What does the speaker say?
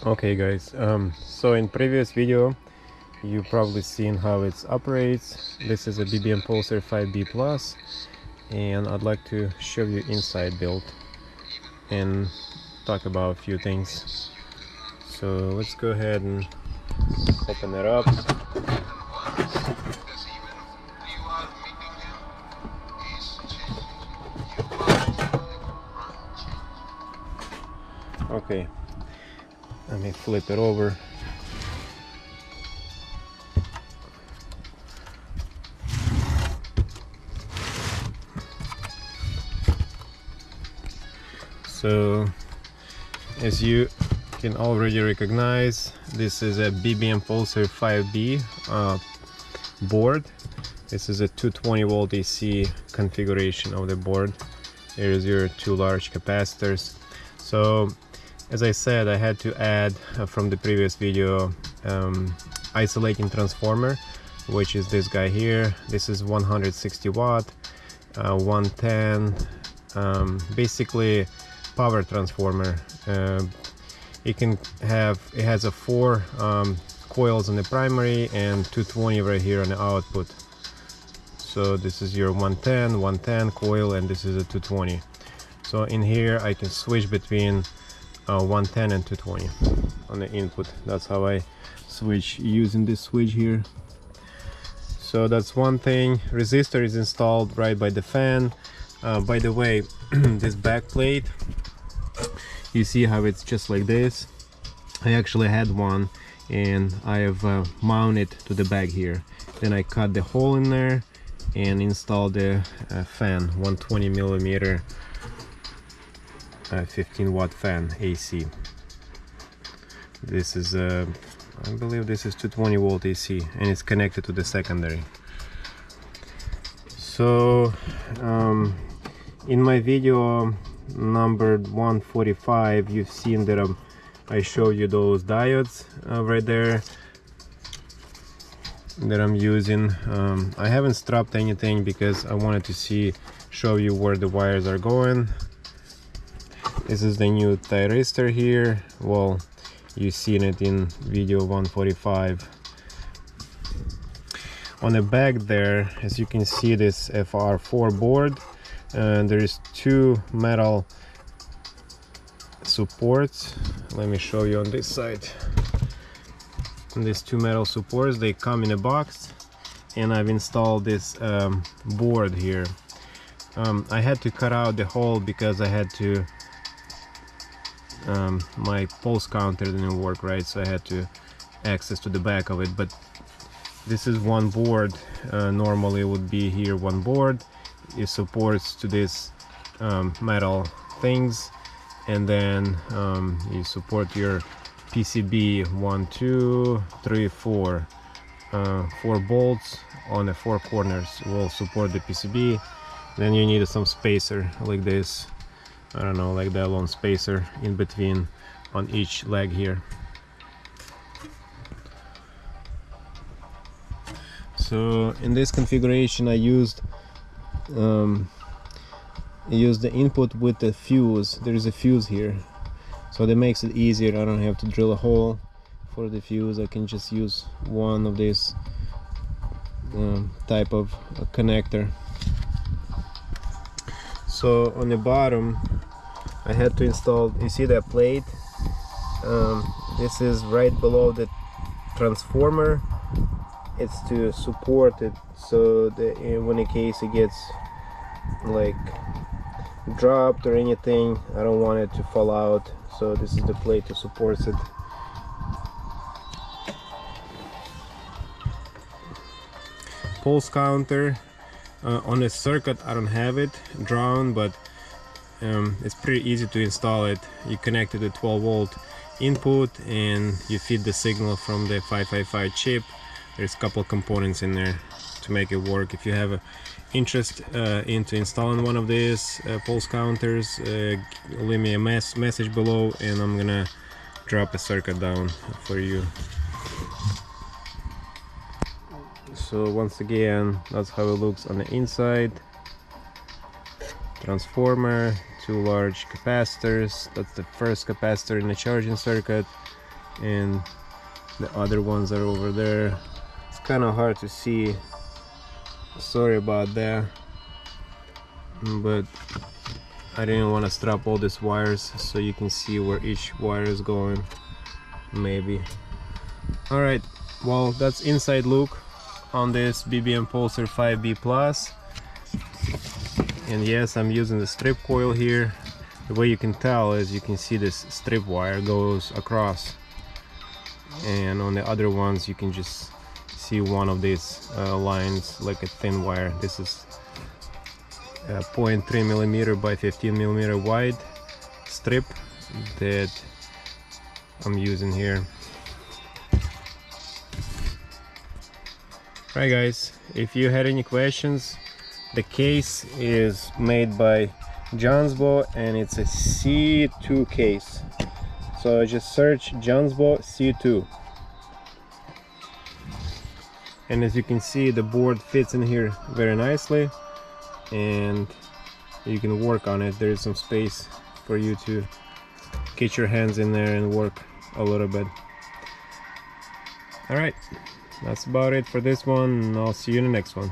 Okay guys, so in previous video you probably seen how it operates. This is a BBMPulser 5B Plus, and I'd like to show you inside build and talk about a few things. So let's go ahead and open it up. Okay, let me flip it over. So as you can already recognize, this is a BBMPulser 5B board. This is a 220 volt AC configuration of the board. Here is your two large capacitors. So as I said, I had to add from the previous video isolating transformer, which is this guy here. This is 160 watt, 110, basically power transformer. It has a 4 coils on the primary and 220 right here on the output. So this is your 110 coil, and this is a 220. So in here I can switch between 110 and 220 on the input. That's how I switch using this switch here. So that's one thing. Resistor is installed right by the fan. By the way, this back plate, you see how it's just like this. I actually had one and I have mounted to the back here. Then I cut the hole in there and installed the fan, 120 millimeter 15 watt fan AC. This is I believe this is 220 volt AC, and it's connected to the secondary. So in my video number 145, you've seen that I showed you those diodes right there that I'm using. I haven't strapped anything because I wanted to show you where the wires are going. This is the new thyristor here. Well, you've seen it in video 145. On the back there, as you can see, this FR4 board, there is 2 metal supports. Let me show you on this side. And these 2 metal supports, they come in a box, and I've installed this board here. I had to cut out the hole because I had to my pulse counter didn't work right, so I had to access to the back of it. But this is one board. Normally it would be here one board. It supports to this metal things, and then you support your PCB 1, 2, 3, 4 bolts on the 4 corners will support the PCB. Then you need some spacer like this, I don't know, like that long spacer in between on each leg here. So in this configuration I used the input with the fuse. There is a fuse here, so that makes it easier. I don't have to drill a hole for the fuse. I can just use one of this type of connector. So on the bottom I had to install, you see that plate? This is right below the transformer. It's to support it, so that when in case it gets like dropped or anything, I don't want it to fall out. So this is the plate to support it. Pulse counter on the circuit, I don't have it drawn, but it's pretty easy to install it. You connect it to 12 volt input and you feed the signal from the 555 chip. There's a couple components in there to make it work. If you have interest into installing one of these pulse counters, leave me a message below and I'm gonna drop a circuit down for you. So once again, that's how it looks on the inside. Transformer, 2 large capacitors. That's the first capacitor in the charging circuit. and the other ones are over there. It's kind of hard to see, sorry about that, but I didn't want to strap all these wires so you can see where each wire is going, maybe. Alright, well, that's inside look on this BBMPulser 5B Plus. And yes, I'm using the strip coil here. The way you can tell is you can see this strip wire goes across, and on the other ones you can just see one of these lines, like a thin wire. This is 0.3mm by 15mm wide strip that I'm using here. Right guys, if you had any questions, the case is made by Johnsbo and it's a C2 case. So just search Johnsbo C2. And as you can see, the board fits in here very nicely and you can work on it. There is some space for you to get your hands in there and work a little bit. Alright, that's about it for this one, and I'll see you in the next one.